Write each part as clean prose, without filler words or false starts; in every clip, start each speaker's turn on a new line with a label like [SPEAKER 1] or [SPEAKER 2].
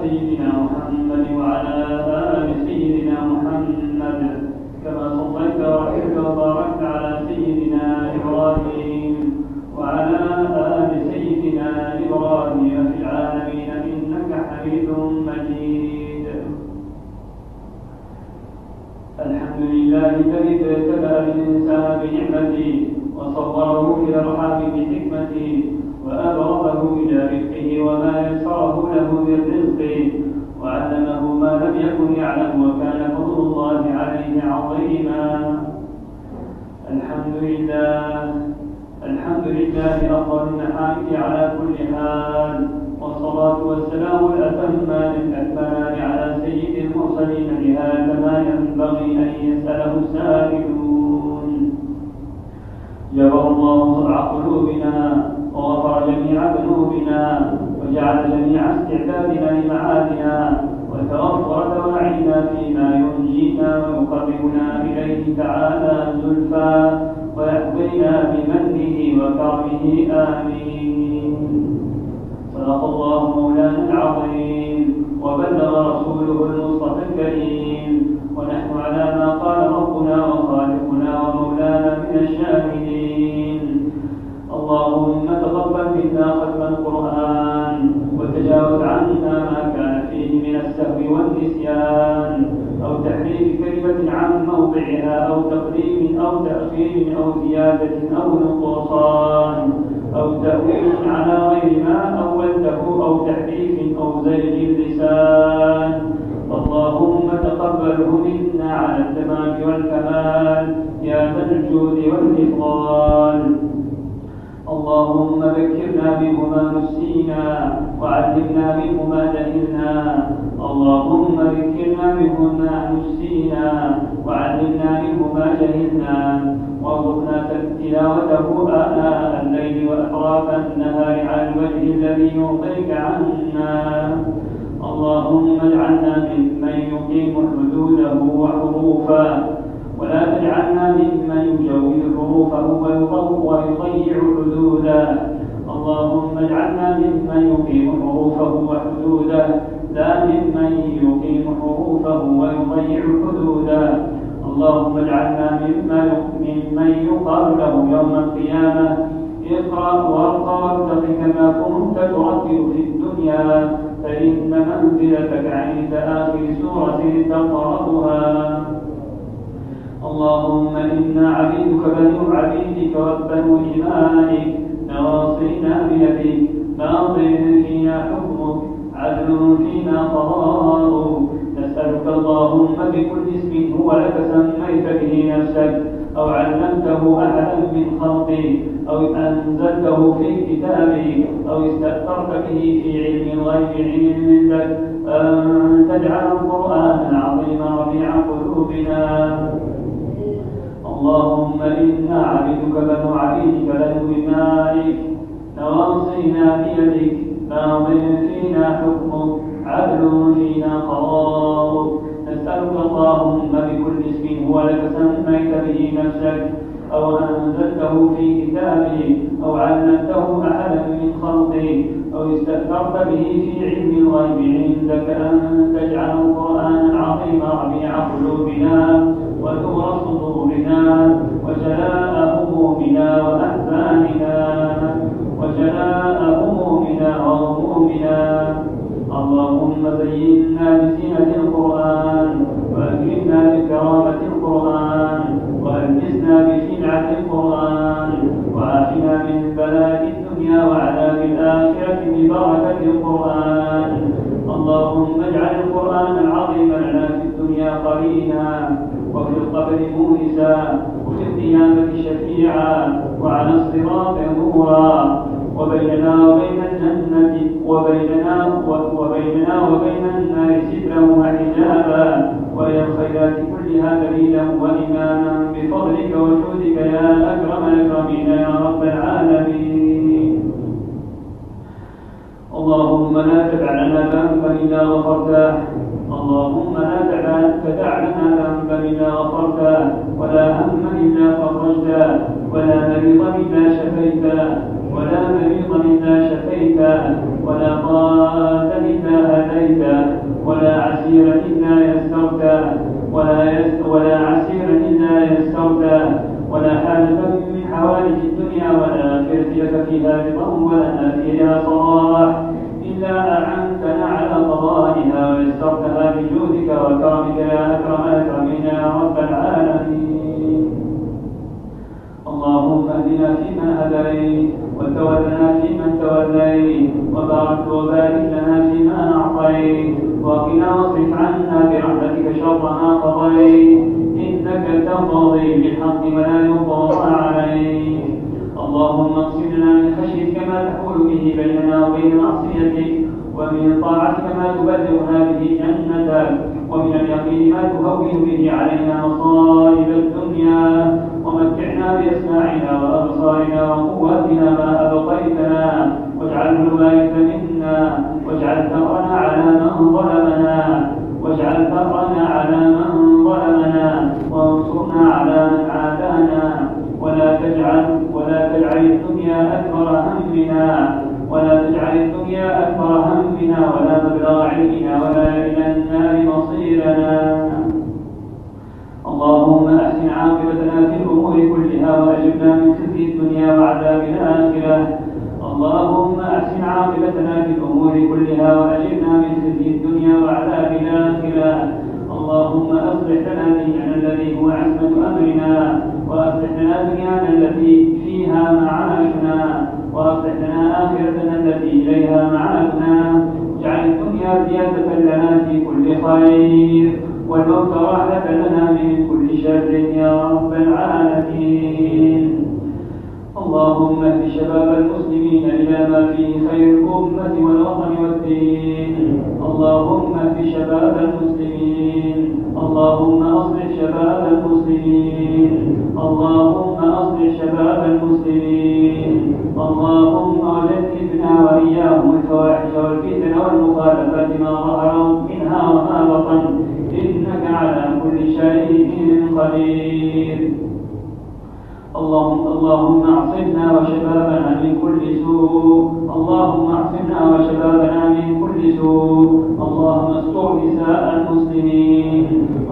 [SPEAKER 1] سيدنا محمد وعلى آل سيدنا محمد كما صليت ورحمت وباركت على سيدنا إبراهيم وعلى آل سيدنا إبراهيم في العالمين إنك حميد مجيد. الحمد لله الذي ابتلى الإنسان بنعمته وصوره في الأرحام بحكمته وأبرزه إلى رزقه وما يسره له من رزقه وعلمه ما لم يكن يعلم وكان فضل الله عليه عظيما. الحمد لله أفضل المحامد على كل حال، والصلاة والسلام الأتمان الأكملان على سيد المرسلين بهذا ما ينبغي أن يسأله السائلون. جبر الله صرع قلوبنا وغفر جميع ذنوبنا وجعل جميع استعدادنا لمعادنا وتوفر دواعينا فيما ينجينا ويقربنا إليه تعالى زلفى ويحظينا بمنه وكرمه آمين. صدق الله مولانا العظيم وبلغ رسوله المصطفى الكريم، ونحن على ما قال ربنا وخالقنا ومولانا من الشاهدين. اللهم تقبل منا ختم القرآن وتجاوز عنا ما كان فيه من السهو والنسيان أو تحريف كلمة عن موضعها أو تقديم أو تأخير أو زيادة أو نقصان أو تأويل على غير ما أولته أو تحريف أو زيغ اللسان. اللهم تقبله منا على التمام والكمال يا ذا الجود والإفضال. اللهم ذكرنا منه ما نسينا وعلمنا منه ما جهلنا. اللهم ذكرنا منه ما نسينا وعلمنا منه ما جهلنا، وارزقنا تلاوته آناء الليل وأطراف النهار على الوجه الذي يرضيك عنا. اللهم اجعلنا ممن يقيم حدوده وحروفه، ولا تجعلنا ممن يجوز حروفه ويضيع حدوده. اللهم اجعلنا ممن يقيم حروفه وحدوده لا ممن يقيم حروفه ويضيع حدوده. اللهم اجعلنا ممن يقال له يوم القيامة اقرأ وارقى وارتق كما كنت ترتل في الدنيا، فإن منزلتك عند آخر سورة تقرأها. اللهم إنا عبيدك بنو عبيدك وبنو إمائك نواصينا بيدك ماض فينا حكمك عدل فينا قضاؤك. نسألك اللهم بكل اسم هو لك سميت به نفسك أو علمته أحدا من خلقك أو أنزلته في كتابك أو استأثرت به في علم الغيب عندك أن تجعل القرآن العظيم ربيع قلوبنا. اللهم إنا عبيدك بنو عبيدك بنو إمائك نواصينا بيدك ماض فينا حكمك عدل فينا قضاؤك. نسألك اللهم بكل اسم هو لك سميت به نفسك أو أنزلته في كتابك أو علمته أحدا من خلقك أو استأثرت به في علم الغيب عندك أن تجعل القرآن العظيم ربيع قلوبنا ونور صدورنا وجلاء همومنا وأحزاننا وغمومنا. اللهم زينا بزينة القرآن وأكرمنا بكرامة القرآن وألبسنا بشنعة القرآن وعافنا من بلاء الدنيا وعذاب الآخرة ببركة القرآن. اللهم اجعل القرآن العظيم لنا في الدنيا قرينا وفي القبر مونسا وفي القيامة شفيعا وعلى الصراط نورا وبيننا وبين الجنة وبيننا وبين النار سترا وحجابا وإلى الخيرات كلها دليلا وإماما بفضلك وجودك يا أكرم الأكرمين يا رب العالمين. اللهم لا تدع لنا ذنبا إلا غفرته. اللهم لا تدع لنا ذنبا إلا غفرته ولا هما إلا فرجته ولا مريضا إلا شفيته ولا ضالا إلا هديته هديته، ولا عسيرا إلا يسرته، ولا عسيرا إلا يسرته، ولا حاجة من حوائج الدنيا والآخرة لك فيها رضا ولنا فيها صلاح إلا أعنتنا على قضائها ويسرتها بجودك وكرمك يا أكرم الأكرمين يا رب العالمين. اللهم اهدنا فيمن هديت، وتولنا فيمن توليت، وبارك لنا فيما أعطيت، وقنا واصرف عنا برحمتك شر ما قضيت، إنك تقضي بالحق ولا يقضى عليك. اللهم اقسم لنا من خشيتك ما تحول به بيننا وبين معصيتك، ومن طاعتك ما تبلغنا به جنتك، ومن اليقين ما تهون به علينا مصائب الدنيا، ومتعنا بأسماعنا وأبصارنا وقواتنا ما أبقيتنا، واجعله الوارث منا، واجعل ثأرنا على من ظلمنا، وانصرنا على من عادانا، ولا تجعل الدنيا أكبر همنا، ولا مبلغ علمنا، ولا إلى النار مصيرنا. اللهم أحسن عاقبتنا في الأمور كلها وأجرنا من خزي الدنيا وعذاب الآخرة. اللهم أحسن عاقبتنا في الأمور كلها وأجرنا من خزي الدنيا وعذاب الآخرة. اللهم أصلح لنا ديننا الذي هو عصمة أمرنا، وأصلح لنا دنيانا التي فيها معاشنا، وأصلح لنا آخرتنا التي إليها معادنا. واجعل الدنيا زيادة لنا في كل خير، والموت راحة لنا من كل شر يا رب العالمين. اللهم اهد شباب المسلمين إلى ما فيه خير الأمة والوطن والدين. اللهم اهد شباب المسلمين، اللهم أصلح شباب المسلمين، اللهم أصلح شباب المسلمين. اللهم وجنبنا وإياهم الفواحش والفتن والمخالفات ما ظهر منها وما بطن، إنك على كل شيء قدير. اللهم اعصمنا وشبابنا من كل سوء، اللهم اعصمنا وشبابنا من كل سوء. اللهم استر نساء المسلمين،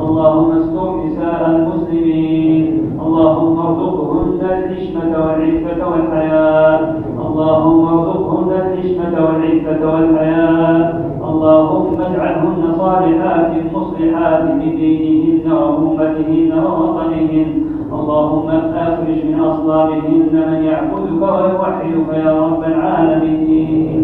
[SPEAKER 1] اللهم استر نساء المسلمين. اللهم ارزقهن الحشمة والعفة والحياء، اللهم ارزقهن الحشمة والعفة والحياء. اللهم اجعلهن صالحات مصلحات بدينهن وأمتهن ووطنهن. اللهم أخرج من أصلابهن من يعبدك ويوحدك يا رب العالمين.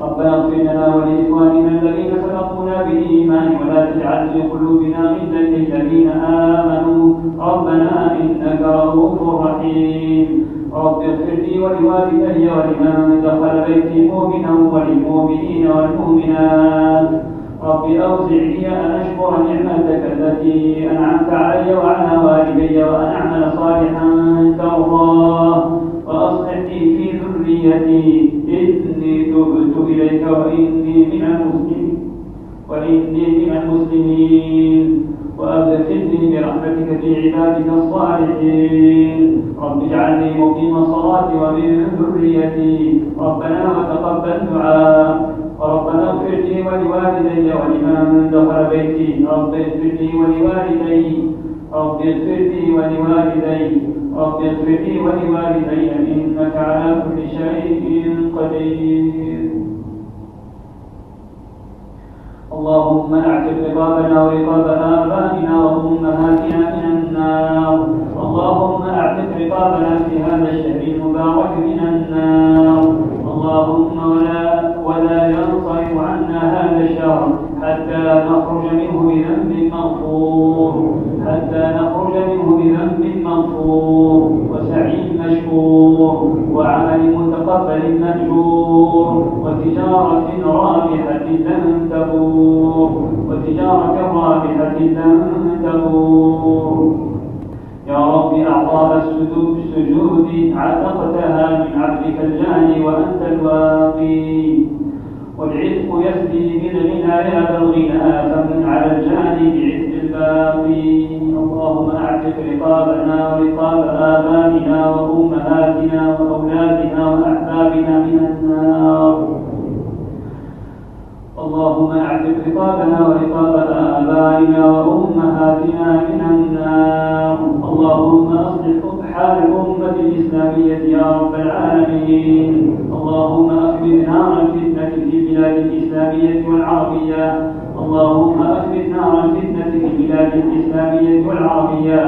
[SPEAKER 1] ربنا اغفر لنا ولإخواننا الذين سبقونا بالإيمان، ولا تجعل في قلوبنا غلا للذين آمنوا ربنا إنك رؤوف رحيم. رب اغفر لي ولوالدي ولمن دخل بيتي مؤمنا وللمؤمنين والمؤمنات. رب أوزعني أن أشكر نعمتك التي أنعمت علي وعلى والدي، وأن أعمل صالحا ترضاه، وأصلح لي في ذريتي إني تبت إليك وإني من المسلمين. وأدخلني برحمتك في عبادك الصالحين. رب اجعلني مقيم الصلاة ومن ذريتي. ربنا وتقبل دعاء. ربنا اغفر لي ولوالدي ولمن دخل بيتي. رب اغفر لي ولوالدي، رب اغفر لي ولوالدي، رب اغفر لي ولوالدي إنك على كل شيء قدير. اللهم اعتق رقابنا ورقاب آبائنا وأمهاتنا من النار. اللهم اعتق رقابنا في هذا الشهر المبارك من النار. اللهم ولا ينصرف عنا هذا الشهر حتى نخرج منه بذنب مغفور، وسعي مشكور، وعمل متقبل مأجور، وتجارة رابحة لن تبور. يا رب أعطاء السجود عتقتها من عبدك الجاني وأنت الواقي، والعتق يسري بالغنى يا ذا الغنى، فمن على الجاني بعتق الباقي. اللهم اعتق رقابنا ورقاب آبائنا وأمهاتنا وأولادنا وأحبابنا من النار. رقابنا ورقاب آبائنا وأمهاتنا من النار. اللهم أصلح حال الأمة الإسلامية يا رب العالمين. اللهم أخبر نار الفتنة في البلاد الإسلامية والعربية. اللهم أخبر نار الفتنة في البلاد الإسلامية والعربية.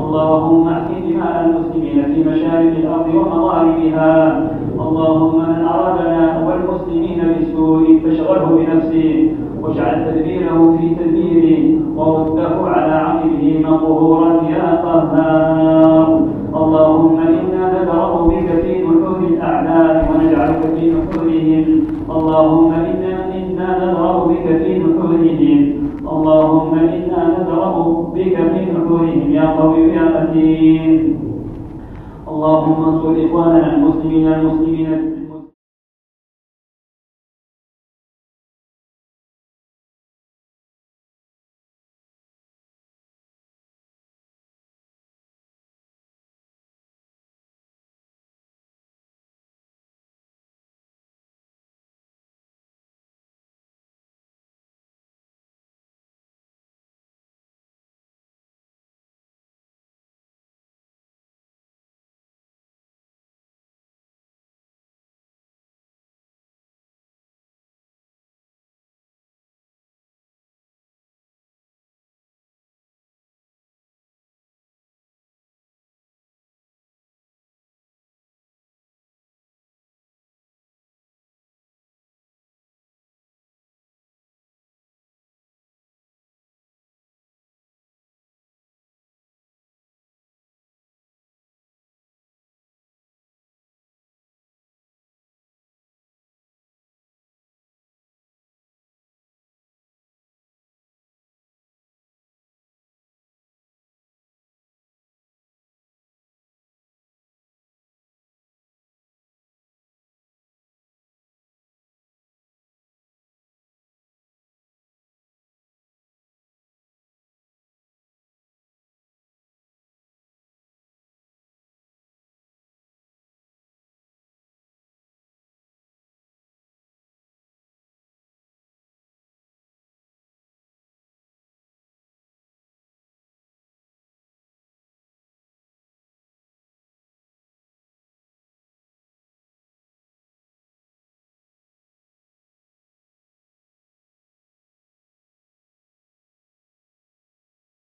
[SPEAKER 1] اللهم احفظ دماء المسلمين في مشارق الأرض ومغاربها. اللهم من أرادنا والمسلمين بسوء فاشغله بنفسه واجعل تدبيره في تدبيره ورده على عقبه مقهورا يا قهار. اللهم إنا ندرأ بك في نحور الأعداء ونجعلك في نحورهم. اللهم إنا ندرأ بك في نحورهم. اللهم إنا ندرأ بك في نحورهم يا قوي يا متين. اللهم انصر إخواننا المسلمين